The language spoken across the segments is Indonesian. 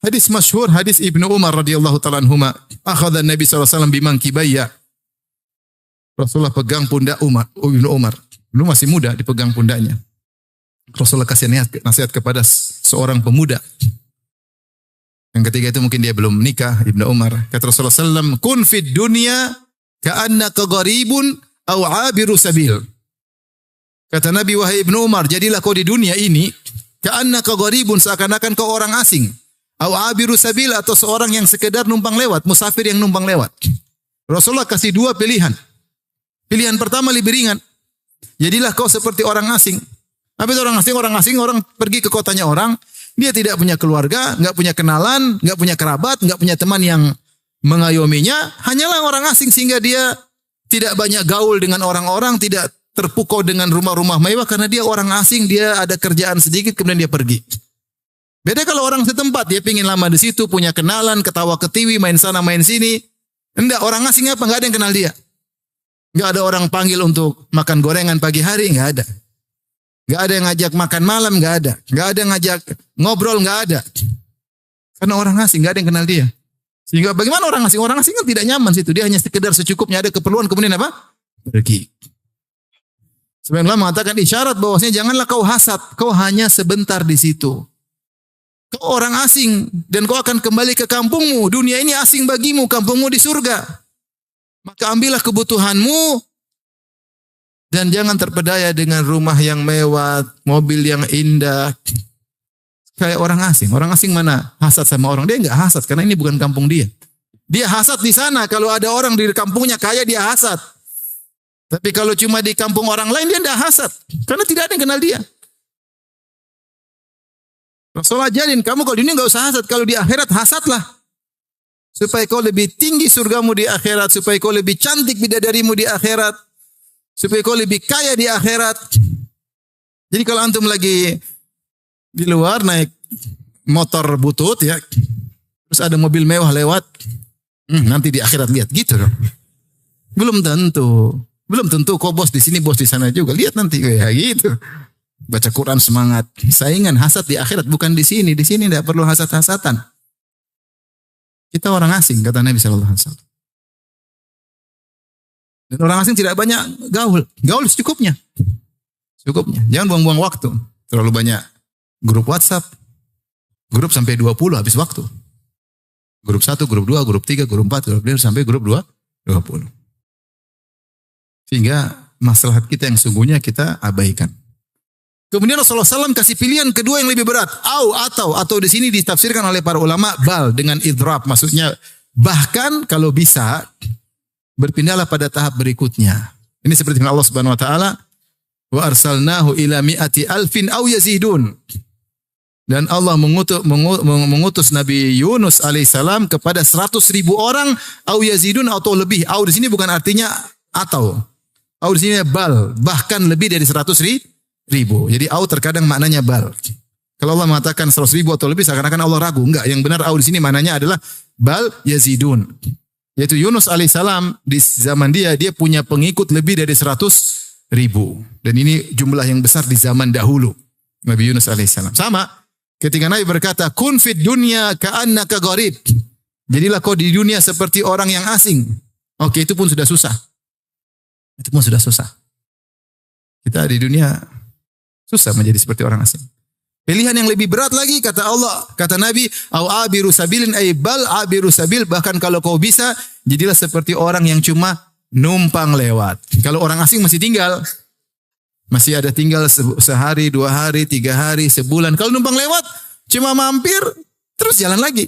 Hadis masyhur, hadis Ibnu Umar radhiyallahu taala anhuma, akhadha Nabi sallallahu alaihi wasallam bimankibayya. Rasulullah pegang pundak Ibnu Umar. Belum masih muda dipegang pundaknya. Rasulullah kasih nasihat kepada seorang pemuda. Yang ketiga itu mungkin dia belum menikah, Ibnu Umar. Kata Rasulullah sallallahu kun fid dunya ka'annaka gharibun aw 'abiru sabil. Kata Nabi, wahai Ibnu Umar, jadilah kau di dunia ini ka'annaka gharibun, seakan-akan kau orang asing. Aw 'abiru sabil, atau seorang yang sekedar numpang lewat, musafir yang numpang lewat. Rasulullah kasih dua pilihan. Pilihan pertama lebih ringan. Jadilah kau seperti orang asing. Apa itu orang asing? Orang asing, orang pergi ke kotanya orang, dia tidak punya keluarga, enggak punya kenalan, enggak punya kerabat, enggak punya teman yang mengayominya, hanyalah orang asing sehingga dia tidak banyak gaul dengan orang-orang, tidak terpukau dengan rumah-rumah mewah karena dia orang asing, dia ada kerjaan sedikit kemudian dia pergi. Beda kalau orang setempat, dia pingin lama di situ, punya kenalan, ketawa ketiwi, main sana main sini. Enggak, orang asing apa? Enggak ada yang kenal dia. Enggak ada orang panggil untuk makan gorengan pagi hari, enggak ada. Enggak ada yang ngajak makan malam, enggak ada. Enggak ada yang ngajak ngobrol, enggak ada. Karena orang asing, enggak ada yang kenal dia. Sehingga bagaimana orang asing? Orang asing kan tidak nyaman situ. Dia hanya sekedar secukupnya, ada keperluan kemudian apa? Pergi. Sebenarnya Allah mengatakan isyarat bahwasanya janganlah kau hasad, kau hanya sebentar di situ. Kau orang asing dan kau akan kembali ke kampungmu. Dunia ini asing bagimu, kampungmu di surga. Maka ambillah kebutuhanmu dan jangan terpedaya dengan rumah yang mewah, mobil yang indah. Kayak orang asing. Orang asing mana hasad sama orang? Dia enggak hasad karena ini bukan kampung dia. Dia hasad di sana. Kalau ada orang di kampungnya kaya, dia hasad. Tapi kalau cuma di kampung orang lain, dia enggak hasad. Karena tidak ada yang kenal dia. Rasulullah ajarin, kamu kalau di dunia enggak usah hasad. Kalau di akhirat, hasadlah. Supaya kau lebih tinggi surgamu di akhirat. Supaya kau lebih cantik bidadarimu di akhirat. Supaya kau lebih kaya di akhirat. Jadi kalau antum lagi di luar naik motor butut ya, terus ada mobil mewah lewat, nanti di akhirat lihat gitu dong. Belum tentu kok bos di sini bos di sana juga, lihat nanti kayak gitu. Baca Quran semangat, saingan hasad di akhirat bukan di sini tidak perlu hasad-hasatan. Kita orang asing kata Nabi sallallahu alaihi wasallam. Dan orang asing tidak banyak gaul secukupnya. Jangan buang-buang waktu, terlalu banyak. Grup WhatsApp, grup sampai 20 habis waktu. Grup 1, grup 2, grup 3, grup 4, grup 5 sampai grup 20. Sehingga maslahat kita yang sungguhnya kita abaikan. Kemudian Rasulullah SAW kasih pilihan kedua yang lebih berat. Atau di sini ditafsirkan oleh para ulama bal dengan idrab. Maksudnya bahkan kalau bisa berpindahlah pada tahap berikutnya. Ini seperti Allah Subhanahu wa taala, wa arsalnahu ila mi'ati alfin aw yazidun. Dan Allah mengutus Nabi Yunus alaihissalam kepada 100.000 orang, au yazidun atau lebih. Au di sini bukan artinya atau. Au di sini bal, bahkan lebih dari 100.000. Jadi au terkadang maknanya bal. Kalau Allah mengatakan 100.000 atau lebih, seakan-akan Allah ragu. Enggak, yang benar au di sini maknanya adalah bal yazidun. Yaitu Yunus alaihissalam di zaman dia punya pengikut lebih dari 100.000. Dan ini jumlah yang besar di zaman dahulu. Nabi Yunus alaihissalam. Sama. Ketika Nabi berkata, kun fid dunya ka'annaka gharib. Jadilah kau di dunia seperti orang yang asing. Oke, itu pun sudah susah. Kita di dunia susah menjadi seperti orang asing. Pilihan yang lebih berat lagi kata Allah, kata Nabi, au abiru sabilin ay bal abiru sabil, bahkan kalau kau bisa jadilah seperti orang yang cuma numpang lewat. Kalau orang asing masih tinggal. Masih ada tinggal sehari, 2 hari, 3 hari, sebulan. Kalau numpang lewat, cuma mampir, terus jalan lagi.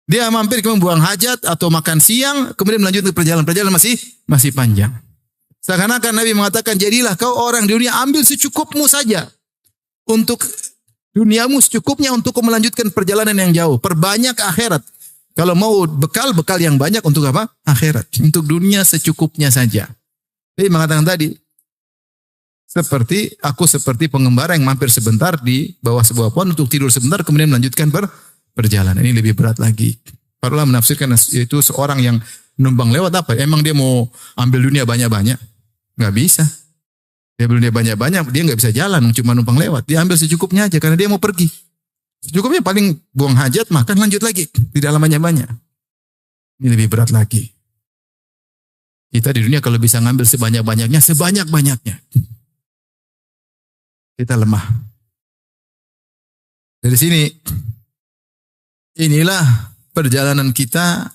Dia mampir kemudian buang hajat atau makan siang, kemudian melanjutkan perjalanan. Perjalanan masih panjang. Seakan-akan Nabi mengatakan, jadilah kau orang di dunia, ambil secukupmu saja. Untuk duniamu secukupnya untuk kau melanjutkan perjalanan yang jauh. Perbanyak akhirat. Kalau mau bekal yang banyak untuk apa? Akhirat. Untuk dunia secukupnya saja. Jadi mengatakan tadi, seperti pengembara yang mampir sebentar di bawah sebuah pohon untuk tidur sebentar kemudian melanjutkan perjalanan. Ini lebih berat lagi. Para ulama menafsirkan itu seorang yang numpang lewat apa? Emang dia mau ambil dunia banyak-banyak? Nggak bisa. Dia ambil dunia banyak-banyak, dia nggak bisa jalan, cuma numpang lewat. Dia ambil secukupnya aja karena dia mau pergi. Cukupnya paling buang hajat, makan, lanjut lagi. Tidak lamanya banyak. Ini lebih berat lagi. Kita di dunia kalau bisa ngambil sebanyak-banyaknya, sebanyak-banyaknya. Kita lemah. Dari sini, inilah perjalanan kita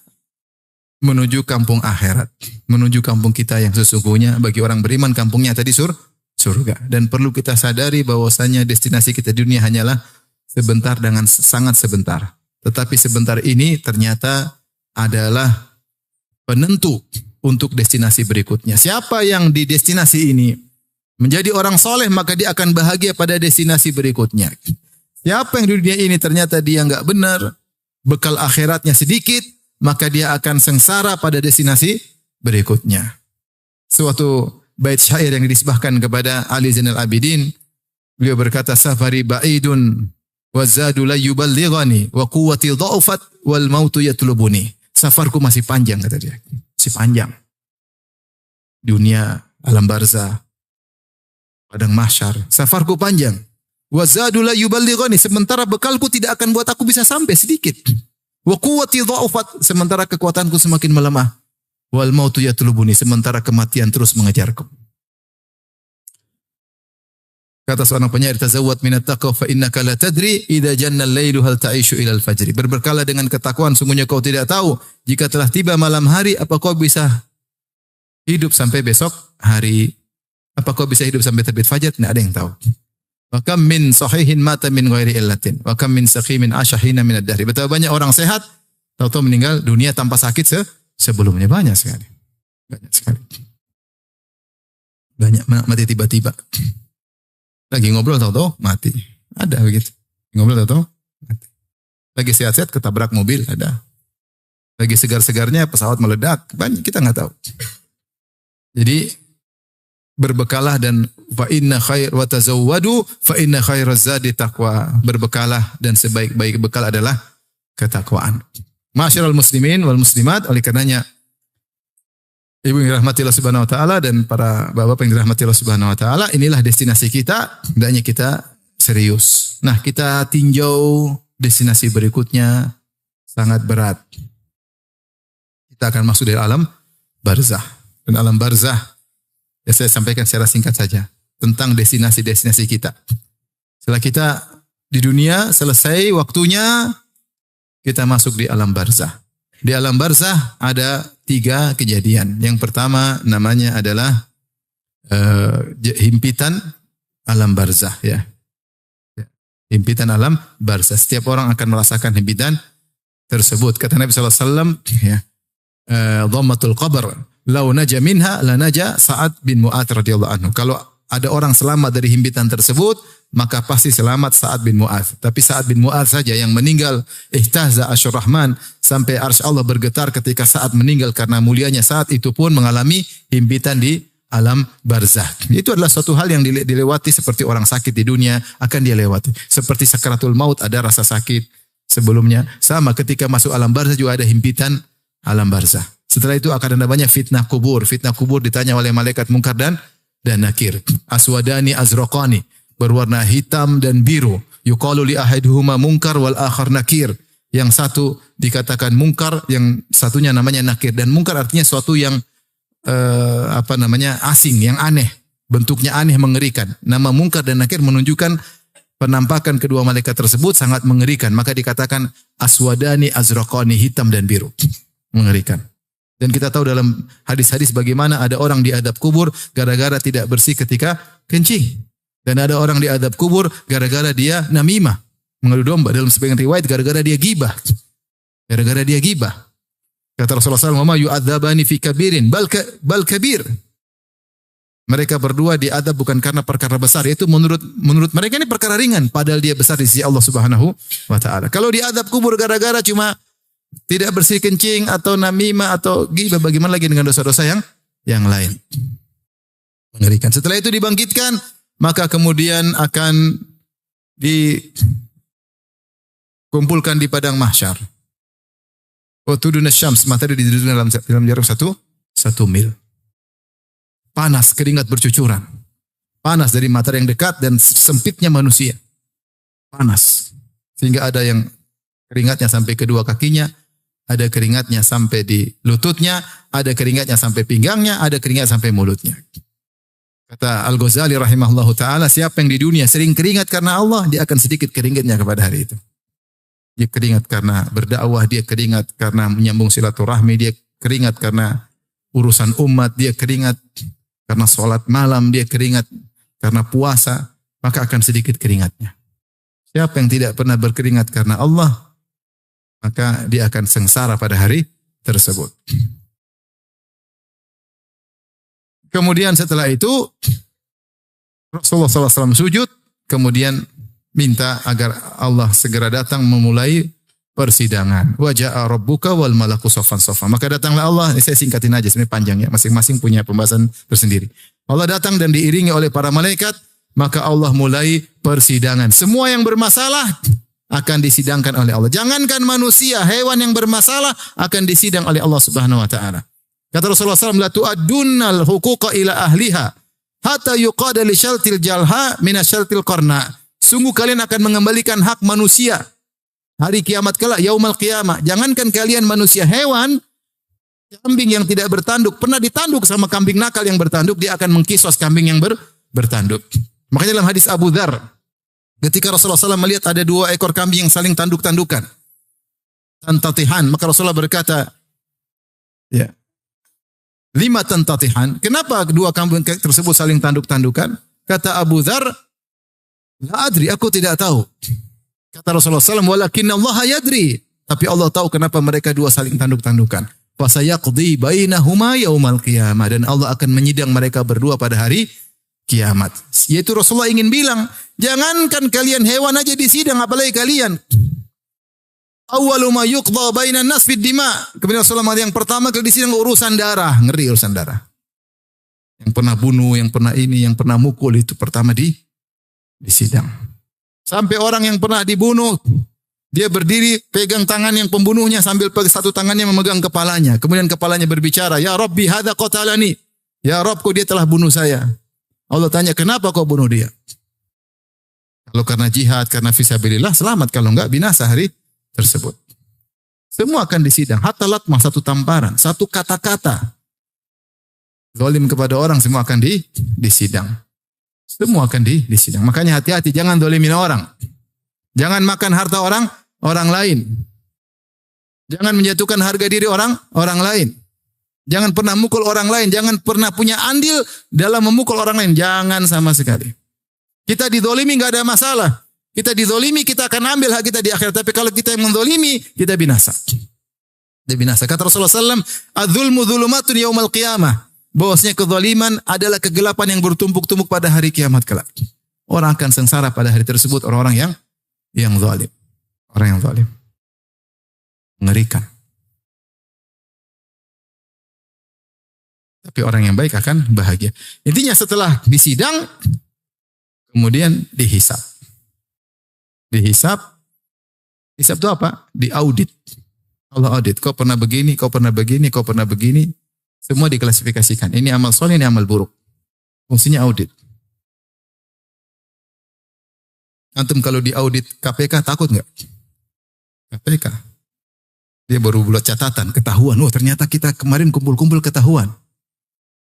menuju kampung akhirat. Menuju kampung kita yang sesungguhnya. Bagi orang beriman, kampungnya tadi surga. Dan perlu kita sadari bahwasanya destinasi kita di dunia hanyalah sebentar dengan sangat sebentar. Tetapi sebentar ini ternyata adalah penentu untuk destinasi berikutnya. Siapa yang di destinasi ini menjadi orang soleh, maka dia akan bahagia pada destinasi berikutnya. Siapa yang di dunia ini ternyata dia enggak benar, bekal akhiratnya sedikit, maka dia akan sengsara pada destinasi berikutnya. Suatu bait syair yang disebahkan kepada Ali Zainal Abidin, beliau berkata, safari ba'idun wa zadu la yuballighani wa quwwati dha'ufat wal mautu yatlubuni. Safarku masih panjang, kata dia. Masih panjang. Dunia, alam barzah, padang mahsyar. Safarku panjang. Wa zadu la yuballighani, sementara bekalku tidak akan buat aku bisa sampai sedikit. Wa quwwati dha'ufat, sementara kekuatanku semakin melemah. Wal mautu yatlubuni, sementara kematian terus mengejarku. Kata seorang penyair, tazawwad minat taqwa fa innaka la tadri idza janna al-lailu hal ta'ishu ila al-fajri. Berberkalah dengan ketakwaan, sungguhnya kau tidak tahu jika telah tiba malam hari apa kau bisa hidup sampai besok hari. Apa kau bisa hidup sampai terbit fajar? Tidak ada yang tahu. Wa kam min sahihin mata min ghairi illatin wa kam min saqimin ashahina min ad-dahri. Betapa banyak orang sehat tahu-tahu meninggal dunia tanpa sakit sebelumnya. Banyak sekali. Banyak sekali. Banyak mati tiba-tiba. Lagi ngobrol tahu-tahu mati. Ada begitu. Ngobrol tahu-tahu mati. Lagi sehat-sehat ketabrak mobil, ada. Lagi segar-segarnya pesawat meledak, banyak kita nggak tahu. Jadi berbekalah dan fa inna khair wa tazawwadu fa inna khairaz zadi taqwa. Berbekalah dan sebaik-baik bekal adalah ketakwaan. Ma'asyiral muslimin wal muslimat, oleh karenanya ibu yang dirahmati Allah Subhanahu wa taala dan para bapak yang dirahmati Allah Subhanahu wa taala, inilah destinasi kita, hendaknya kita serius. Nah, kita tinjau destinasi berikutnya sangat berat. Kita akan masuk dari alam barzah. Dan alam barzah, ya saya sampaikan secara singkat saja tentang destinasi-destinasi kita. Setelah kita di dunia selesai waktunya, kita masuk di alam barzah. Di alam barzah ada 3 kejadian. Yang pertama namanya adalah himpitan alam barzah, ya. Himpitan alam barzah. Setiap orang akan merasakan himpitan tersebut. Kata Nabi SAW, ya, dhammatul qabr, lau naja minha la naja Sa'ad bin Mu'adz radhiyallahu anhu. Kalau ada orang selamat dari himpitan tersebut, maka pasti selamat Sa'ad bin Mu'adz. Tapi Sa'ad bin Mu'adz saja yang meninggal, ihtazza arsyur rahman, sampai arsy Allah bergetar ketika Sa'ad meninggal karena mulianya Sa'ad, itu pun mengalami himpitan di alam barzah. Itu adalah suatu hal yang dilewati seperti orang sakit di dunia akan dia lewati. Seperti sakaratul maut ada rasa sakit sebelumnya. Sama ketika masuk alam barzah juga ada himpitan alam barzah. Setelah itu akan ada banyak fitnah kubur. Fitnah kubur ditanya oleh malaikat Munkar dan Nakir. Aswadani azraqani, berwarna hitam dan biru. Yuqalu li ahaduhuma Munkar wal akhar Nakir. Yang satu dikatakan Munkar, yang satunya namanya Nakir. Dan Munkar artinya suatu yang asing, yang aneh. Bentuknya aneh, mengerikan. Nama Munkar dan Nakir menunjukkan penampakan kedua malaikat tersebut sangat mengerikan. Maka dikatakan aswadani azraqani, hitam dan biru. Mengerikan. Dan kita tahu dalam hadis-hadis bagaimana ada orang diadab kubur gara-gara tidak bersih ketika kencing. Dan ada orang diadab kubur gara-gara dia namimah, mengadu domba. Dalam sebagian riwayat gara-gara dia gibah. Gara-gara dia gibah. Kata Rasulullah SAW, "Ma yu'adzabani fi kabirin bal kabir." Mereka berdua diadab bukan karena perkara besar, yaitu menurut mereka ini perkara ringan, padahal dia besar di sisi Allah Subhanahu wa taala. Kalau diadab kubur gara-gara cuma tidak bersih kencing atau namimah atau ghibah, bagaimana lagi dengan dosa-dosa yang lain? Mengerikan. Setelah itu dibangkitkan, maka kemudian akan dikumpulkan di padang mahsyar. Watudun syams, matahari didudukkan dalam jarak 1 mil. Panas, keringat bercucuran. Panas dari matahari yang dekat dan sempitnya manusia. Panas. Sehingga ada yang keringatnya sampai kedua kakinya, ada keringatnya sampai di lututnya, ada keringatnya sampai pinggangnya, ada keringat sampai mulutnya. Kata Al-Ghazali rahimahullahu ta'ala, siapa yang di dunia sering keringat karena Allah, dia akan sedikit keringatnya kepada hari itu. Dia keringat karena berdakwah, dia keringat karena menyambung silaturahmi, dia keringat karena urusan umat, dia keringat karena sholat malam, dia keringat karena puasa, maka akan sedikit keringatnya. Siapa yang tidak pernah berkeringat karena Allah, maka dia akan sengsara pada hari tersebut. Kemudian setelah itu Rasulullah SAW sujud, kemudian minta agar Allah segera datang memulai persidangan. Wa ja'a rabbuka wal malaku saffan saffa. Maka datanglah Allah, ini saya singkatin aja, sebenarnya panjang ya, masing-masing punya pembahasan tersendiri. Allah datang dan diiringi oleh para malaikat, maka Allah mulai persidangan. Semua yang bermasalah akan disidangkan oleh Allah. Jangankan manusia, hewan yang bermasalah akan disidang oleh Allah Subhanahu wa taala. Kata Rasulullah SAW, la tu'addunnal huquqa ila ahliha hatta yuqada li syaltil jalha min syaltil qarna. Sungguh kalian akan mengembalikan hak manusia hari kiamat kelak, yaumul qiyamah. Jangankan kalian manusia, hewan, kambing yang tidak bertanduk pernah ditanduk sama kambing nakal yang bertanduk, dia akan mengkisos kambing yang bertanduk. Makanya dalam hadis Abu Dzar, ketika Rasulullah SAW melihat ada 2 ekor kambing yang saling tanduk-tandukan, tantatihan, maka Rasulullah berkata, ya, 5 tantatihan. Kenapa 2 kambing tersebut saling tanduk-tandukan? Kata Abu Dzar, la adri, aku tidak tahu. Kata Rasulullah SAW, walakinna Allah yadri. Tapi Allah tahu kenapa mereka 2 saling tanduk-tandukan. Fasayaqdi bainahuma yaumal qiyamah. Dan Allah akan menyidang mereka berdua pada hari kiamat. Yaitu Rasulullah ingin bilang, jangankan kalian hewan aja disidang, apalagi kalian. Awwalu ma yuqda bainan nas fid dima. Kemudian Rasulullah yang pertama kali disidang urusan darah, ngeri urusan darah. Yang pernah bunuh, yang pernah ini, yang pernah mukul, itu pertama disidang. Sampai orang yang pernah dibunuh, dia berdiri pegang tangan yang pembunuhnya sambil satu tangannya memegang kepalanya. Kemudian kepalanya berbicara, ya Rabbi hadza qatalani. Ya Rabbku, dia telah bunuh saya. Allah tanya, kenapa kau bunuh dia? Kalau karena jihad, karena fisabilillah, selamat. Kalau enggak, binasa hari tersebut. Semua akan disidang. Hatta latmah, satu tamparan, satu kata-kata zalim kepada orang, semua akan disidang. Semua akan disidang. Makanya hati-hati, jangan zalimin orang. Jangan makan harta orang lain. Jangan menjatuhkan harga diri orang lain. Jangan pernah mukul orang lain. Jangan pernah punya andil dalam memukul orang lain. Jangan sama sekali. Kita dizalimi enggak ada masalah. Kita dizalimi, kita akan ambil hak kita di akhirat. Tapi kalau kita yang menzalimi, kita binasa. Kita binasa. Kata Rasulullah SAW, "Adzulmu dzulumatun yaumal qiyamah." Bahwasanya kezaliman adalah kegelapan yang bertumpuk-tumpuk pada hari kiamat kelak. Orang akan sengsara pada hari tersebut, orang-orang yang zalim. Orang yang zalim. Mengerikan. Tapi orang yang baik akan bahagia. Intinya setelah disidang, kemudian dihisab. Dihisab. Hisab itu apa? Diaudit. Allah audit. Kau pernah begini, kau pernah begini, kau pernah begini. Semua diklasifikasikan. Ini amal soleh, ini amal buruk. Fungsinya audit. Antum kalau diaudit KPK takut nggak? KPK. Dia baru buat catatan, ketahuan. Oh ternyata kita kemarin kumpul-kumpul ketahuan.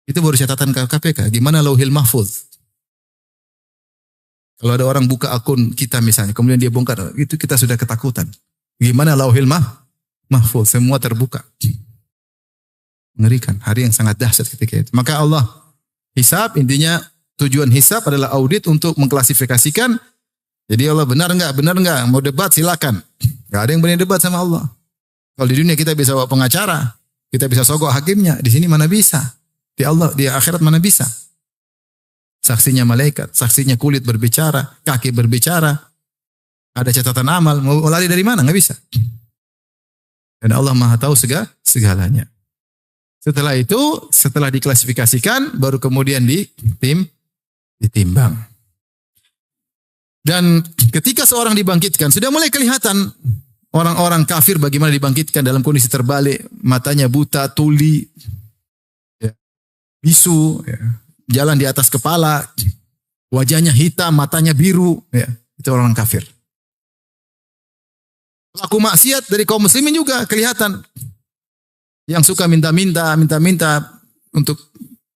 Itu baru catatan ke KPK. Gimana lauhil mahfuz? Kalau ada orang buka akun kita misalnya, kemudian dia bongkar, itu kita sudah ketakutan. Gimana lauhil mahfuz? Semua terbuka. Mengerikan. Hari yang sangat dahsyat ketika itu. Maka Allah hisab, intinya tujuan hisab adalah audit untuk mengklasifikasikan. Jadi Allah benar enggak? Benar enggak? Mau debat silakan. Enggak ada yang berani debat sama Allah. Kalau di dunia kita bisa bawa pengacara, kita bisa sogok hakimnya. Di sini mana bisa? Di Allah, di akhirat mana bisa? Saksinya malaikat, saksinya kulit berbicara, kaki berbicara. Ada catatan amal, mau lari dari mana? Enggak bisa. Dan Allah Maha tahu segalanya. Setelah itu, setelah diklasifikasikan, baru kemudian ditimbang. Dan ketika seorang dibangkitkan, sudah mulai kelihatan orang-orang kafir bagaimana dibangkitkan dalam kondisi terbalik, matanya buta, tuli, ya, bisu, ya, jalan di atas kepala, wajahnya hitam, matanya biru, ya, itu orang kafir. Pelaku maksiat dari kaum muslimin juga kelihatan. Yang suka minta-minta untuk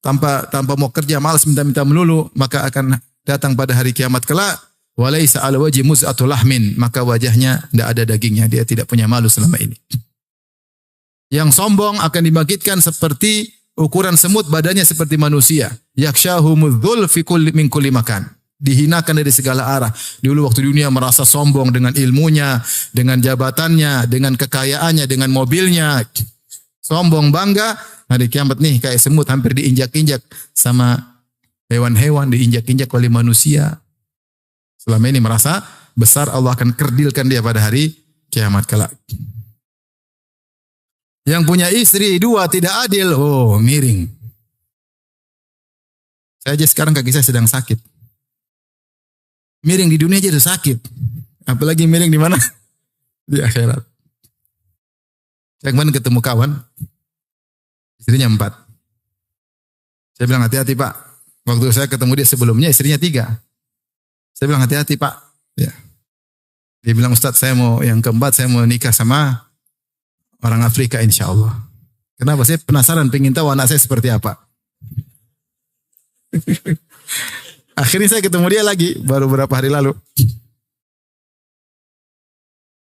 tanpa mau kerja, malas minta-minta melulu, maka akan datang pada hari kiamat kelak. Walaisa ala wajhi muz'atul lahmin, maka wajahnya tidak ada dagingnya, dia tidak punya malu selama ini. Yang sombong akan dibangkitkan seperti ukuran semut, badannya seperti manusia. Yakshahumudzul fi kulli min kulli makan. Dihinakan dari segala arah. Dulu waktu dunia merasa sombong dengan ilmunya, dengan jabatannya, dengan kekayaannya, dengan mobilnya. Sombong bangga, hari kiamat nih kayak semut hampir diinjak-injak sama hewan-hewan, diinjak-injak oleh manusia. Selama ini merasa besar, Allah akan kerdilkan dia pada hari kiamat kelak. Yang punya istri 2 tidak adil, oh miring. Saya aja sekarang kaki saya sedang sakit. Miring di dunia aja udah sakit. Apalagi miring di mana? Di akhirat. Saya kemarin ketemu kawan, istrinya 4. Saya bilang hati-hati Pak. Waktu saya ketemu dia sebelumnya istrinya 3. Saya bilang hati-hati Pak. Ya. Dia bilang Ustaz saya mau yang keempat, saya mau nikah sama orang Afrika insya Allah. Kenapa? Saya penasaran, pengen tahu anak saya seperti apa. Akhirnya saya ketemu dia lagi, baru beberapa hari lalu.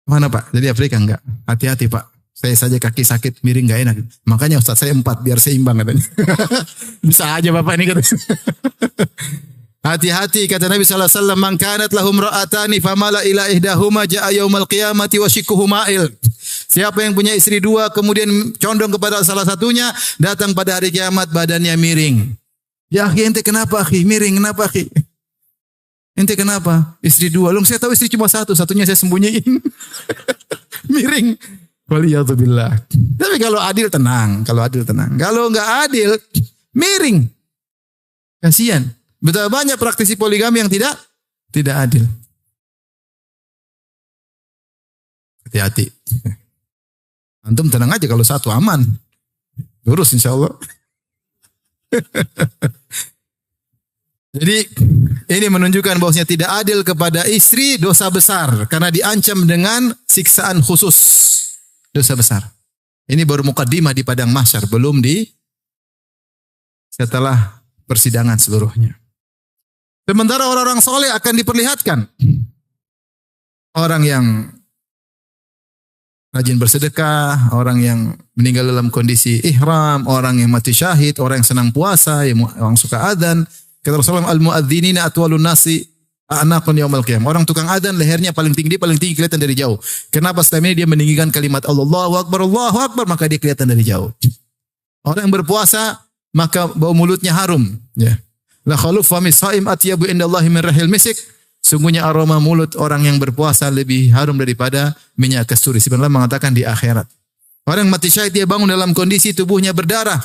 Mana Pak? Jadi Afrika enggak? Hati-hati Pak. Saya saja kaki sakit, miring enggak enak. Makanya Ustaz saya 4, biar seimbang katanya. Bisa aja Bapak ini katanya. Hati-hati kata Nabi SAW. Man kanat lahum ra'atani famala ila ihdahuma ja'a yaumal qiyamati wa shikuhu ma'il. Siapa yang punya istri 2 kemudian condong kepada salah satunya, datang pada hari kiamat badannya miring. Ya akhi, ente kenapa akhi? Miring, kenapa akhi? Ente kenapa? Istri 2. Lu saya tahu istri cuma 1, satunya saya sembunyiin. Miring. Waliyadzubillah. Tapi kalau adil tenang. Kalau enggak adil, miring. Kasihan. Betapa banyak praktisi poligami yang tidak adil. Hati-hati. Antum tenang aja kalau 1 aman. Lurus insya Allah. Jadi ini menunjukkan bahwasanya tidak adil kepada istri dosa besar karena diancam dengan siksaan khusus, dosa besar. Ini baru mukaddimah di padang mahsyar, belum di setelah persidangan seluruhnya. Sementara orang-orang soleh akan diperlihatkan, orang yang rajin bersedekah, orang yang meninggal dalam kondisi ihram, orang yang mati syahid, orang yang senang puasa, yang suka adzan. Kata Rasulullah, al-muadzinina atwalun nasi a'naqun yaumil qiyamah. Orang tukang adzan lehernya paling tinggi kelihatan dari jauh. Kenapa? Setelah ini dia meninggikan kalimat Allahu Akbar, maka dia kelihatan dari jauh. Orang yang berpuasa, maka bau mulutnya harum. Ya. La khaluf fami shaim atyabu indallahi min rahil misik. Sungguhnya aroma mulut orang yang berpuasa lebih harum daripada minyak kasturi. Sebenarnya mengatakan di akhirat. Orang mati syahid dia bangun dalam kondisi tubuhnya berdarah.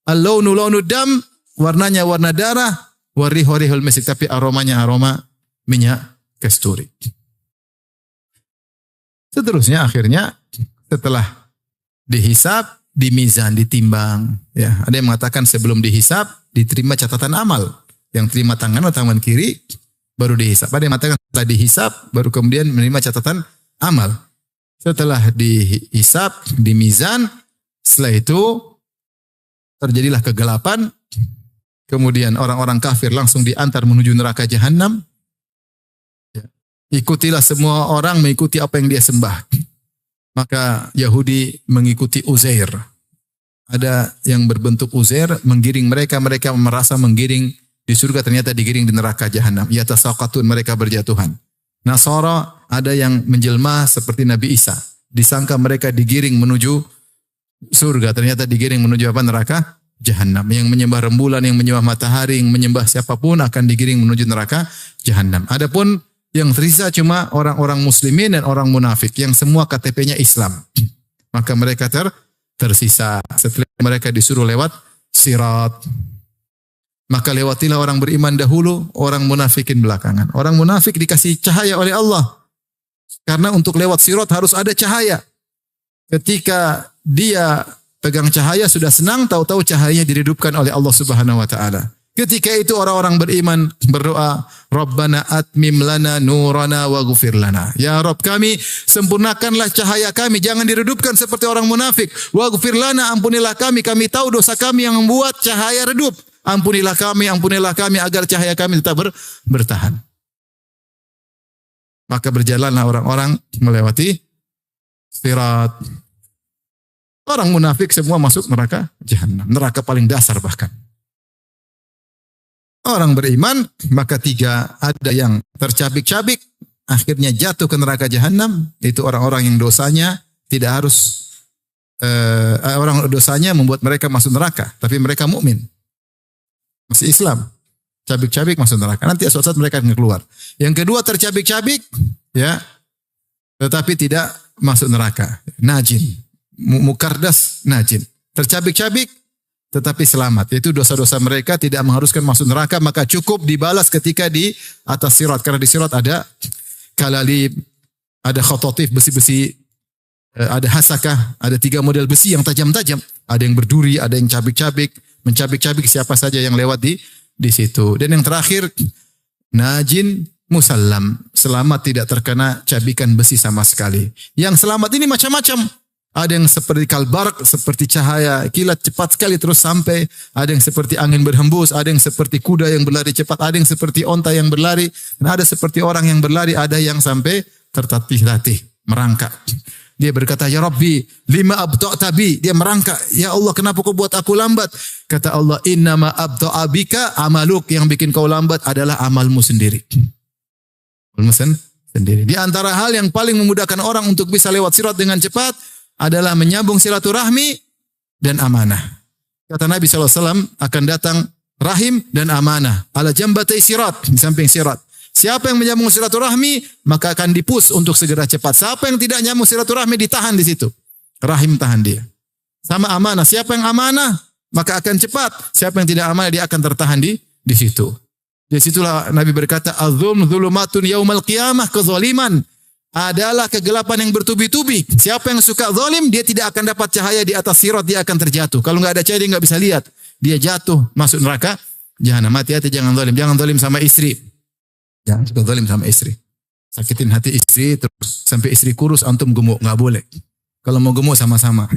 Al-launu launu dam, warnanya warna darah, warihu rihul misik, tapi aromanya aroma minyak kasturi. Seterusnya akhirnya setelah dihisab, dimizan, ditimbang. Ya, ada yang mengatakan sebelum dihisab diterima catatan amal. Yang terima tangan atau tangan kiri baru dihisab. Ada yang mengatakan setelah dihisab baru kemudian menerima catatan amal. Setelah dihisab, dimizan, setelah itu terjadilah kegelapan. Kemudian orang-orang kafir langsung diantar menuju neraka jahanam. Ikutilah semua orang mengikuti apa yang dia sembah. Maka Yahudi mengikuti Uzair. Ada yang berbentuk Uzair menggiring mereka merasa menggiring di surga, ternyata digiring di neraka jahanam. Yatasaqatun, mereka berjatuhan. Nasara ada yang menjelma seperti Nabi Isa. Disangka mereka digiring menuju surga, ternyata digiring menuju apa? Neraka jahanam. Yang menyembah rembulan, yang menyembah matahari, yang menyembah siapapun akan digiring menuju neraka jahanam. Adapun yang tersisa cuma orang-orang muslimin dan orang munafik yang semua KTP-nya Islam. Maka mereka tersisa setelah mereka disuruh lewat sirat. Maka lewatilah orang beriman dahulu, orang munafikin belakangan. Orang munafik dikasih cahaya oleh Allah. Karena untuk lewat sirat harus ada cahaya. Ketika dia pegang cahaya sudah senang, tahu-tahu cahayanya diredupkan oleh Allah Subhanahu wa taala. Ketika itu orang-orang beriman berdoa, Rabbana atmim lana nurana waghfir lana. Ya Rabb kami, sempurnakanlah cahaya kami, jangan diredupkan seperti orang munafik. Waghfir lana, ampunilah kami tahu dosa kami yang membuat cahaya redup. Ampunilah kami agar cahaya kami tetap bertahan. Maka berjalanlah orang-orang melewati sirat. Orang munafik semua masuk neraka jahanam, neraka paling dasar bahkan. Orang beriman, maka 3, ada yang tercabik-cabik, akhirnya jatuh ke neraka jahanam. Itu orang-orang yang dosanya tidak harus, orang dosanya membuat mereka masuk neraka, tapi mereka mukmin, masih Islam. Cabik-cabik masuk neraka. Nanti suatu saat mereka akan keluar. Yang kedua tercabik-cabik, ya, tetapi tidak masuk neraka. Najin, mukardas, najin. Tercabik-cabik, tetapi selamat. Itu dosa-dosa mereka tidak mengharuskan masuk neraka, maka cukup dibalas ketika di atas sirat. Karena di sirat ada kalalib, ada khototif, besi-besi, ada hasakah, ada 3 model besi yang tajam-tajam. Ada yang berduri, ada yang cabik-cabik, mencabik-cabik siapa saja yang lewat di situ. Dan yang terakhir, najin musallam, selamat tidak terkena cabikan besi sama sekali. Yang selamat ini macam-macam. Ada yang seperti kalbarak, seperti cahaya kilat cepat sekali terus sampai. Ada yang seperti angin berhembus, ada yang seperti kuda yang berlari cepat, ada yang seperti onta yang berlari, dan ada seperti orang yang berlari, ada yang sampai tertatih-tatih, merangkak. Dia berkata, ya Rabbi, lima abta'ta bi. Dia merangkak, ya Allah kenapa kau buat aku lambat? Kata Allah, innama abta'a bika amaluk. Yang bikin kau lambat adalah amalmu sendiri. Amalmu sendiri. Di antara hal yang paling memudahkan orang untuk bisa lewat sirat dengan cepat adalah menyambung silaturahmi dan amanah. Kata Nabi SAW, akan datang rahim dan amanah. Ala jambatai sirat, di samping sirat. Siapa yang menyambung silaturahmi, maka akan dipus untuk segera cepat. Siapa yang tidak nyambung silaturahmi, ditahan di situ. Rahim tahan dia. Sama amanah. Siapa yang amanah, maka akan cepat. Siapa yang tidak amanah, dia akan tertahan di situ. Di situlah Nabi berkata, az-zulm zulumatun yaumal qiyamah, kezaliman adalah kegelapan yang bertubi-tubi. Siapa yang suka zalim, dia tidak akan dapat cahaya di atas sirat, dia akan terjatuh. Kalau nggak ada cahaya, dia nggak bisa lihat. Dia jatuh, masuk neraka jahanam. Hati-hati jangan zalim. Jangan zalim sama istri. Jangan suka zalim sama istri. Sakitin hati istri terus sampai istri kurus, antum gemuk, nggak boleh. Kalau mau gemuk sama-sama.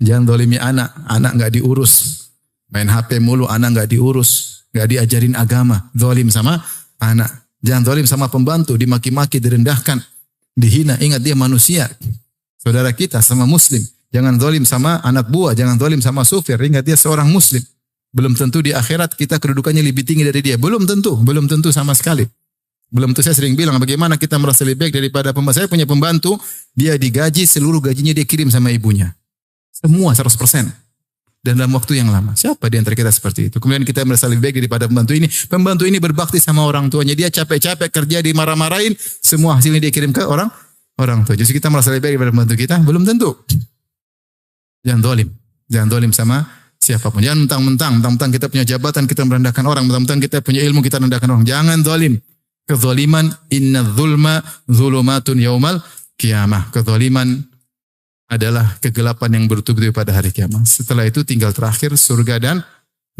Jangan zalimi anak nggak diurus. Main HP mulu, anak nggak diurus, nggak diajarin agama. Zalim sama anak. Jangan zalim sama pembantu, dimaki-maki, direndahkan, dihina. Ingat dia manusia. Saudara kita sama muslim. Jangan zalim sama anak buah, jangan zalim sama supir. Ingat dia seorang muslim. Belum tentu di akhirat kita kedudukannya lebih tinggi dari dia. Belum tentu sama sekali. Belum tentu. Saya sering bilang bagaimana kita merasa lebih baik daripada pembantu. Saya punya pembantu, dia digaji, seluruh gajinya dia kirim sama ibunya. Semua 100%. Dan dalam waktu yang lama. Siapa di antara kita seperti itu? Kemudian kita merasa lebih baik daripada pembantu ini. Pembantu ini berbakti sama orang tuanya. Dia capek-capek kerja, dimarah-marahin. Semua hasilnya dia kirim ke orang tua. Jadi kita merasa lebih baik daripada pembantu kita? Belum tentu. Jangan zalim. Jangan zalim sama siapapun. Jangan mentang-mentang kita punya jabatan, kita merendahkan orang. Mentang-mentang kita punya ilmu, kita merendahkan orang. Jangan zalim. Kezaliman, inna zulma zulumatun yaumal qiyamah. Kezaliman adalah kegelapan yang bertubi-tubi pada hari kiamat. Setelah itu tinggal terakhir surga dan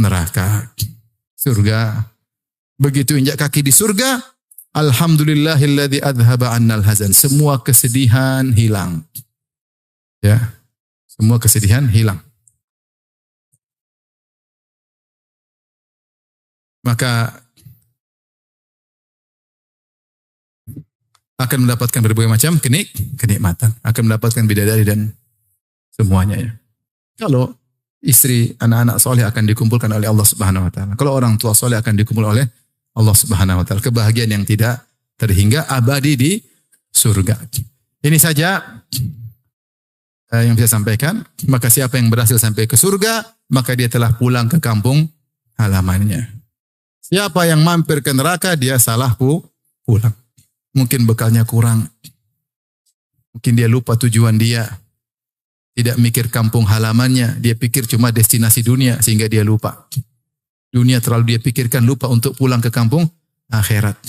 neraka. Surga. Begitu injak kaki di surga, alhamdulillahilladzi adhaba annal hazan. Semua kesedihan hilang. Ya. Semua kesedihan hilang. Maka akan mendapatkan berbagai macam kenikmatan. Akan mendapatkan bidadari dan semuanya ya. Kalau istri, anak-anak soleh akan dikumpulkan oleh Allah Subhanahu wa taala. Kalau orang tua soleh akan dikumpul oleh Allah Subhanahu wa taala. Kebahagiaan yang tidak terhingga, abadi di surga. Ini saja yang bisa sampaikan. Maka siapa yang berhasil sampai ke surga, maka dia telah pulang ke kampung halamannya. Siapa yang mampir ke neraka, dia salah pulang. Mungkin bekalnya kurang. Mungkin dia lupa tujuan dia. Tidak mikir kampung halamannya. Dia pikir cuma destinasi dunia sehingga dia lupa. Dunia terlalu dia pikirkan, lupa untuk pulang ke kampung akhirat.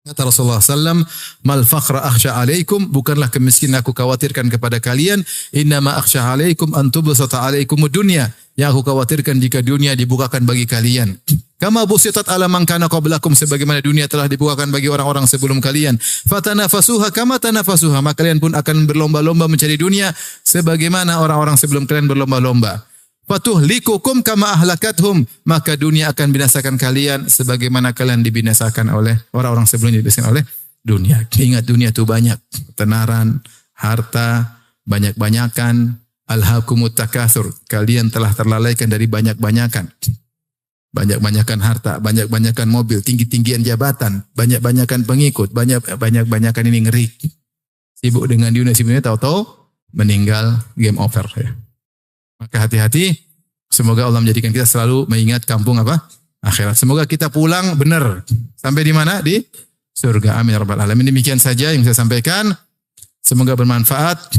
Kata Rasulullah SAW, mal fakhra akhsha alaikum, bukanlah kemiskinan aku khawatirkan kepada kalian, innama akhsha alaikum antubsata alaikum dunya, yang aku khawatirkan jika dunia dibukakan bagi kalian. Kama busitat ala man kana qablakum, sebagaimana dunia telah dibukakan bagi orang-orang sebelum kalian. Fatanafasuha kama tanafasuha, maka kalian pun akan berlomba-lomba mencari dunia sebagaimana orang-orang sebelum kalian berlomba-lomba. Fatuhlikukum kama ahlakathum, maka dunia akan binasakan kalian sebagaimana kalian dibinasakan oleh orang-orang sebelumnya dibinasakan oleh dunia. Ingat dunia itu banyak, ketenaran, harta, banyak-banyakan, alhaakumut takatsur, kalian telah terlalaikan dari banyak-banyakan. Banyak-banyakan harta, banyak-banyakan mobil, tinggi-tinggian jabatan, banyak-banyakan pengikut, banyak-banyakan ini ngeri. Sibuk dengan dunia, tahu-tahu meninggal, game over ya. Maka hati-hati, semoga Allah menjadikan kita selalu mengingat kampung apa? Akhirat. Semoga kita pulang benar. Sampai di mana? Di surga. Amin ya rabbal alamin. Demikian saja yang saya sampaikan. Semoga bermanfaat.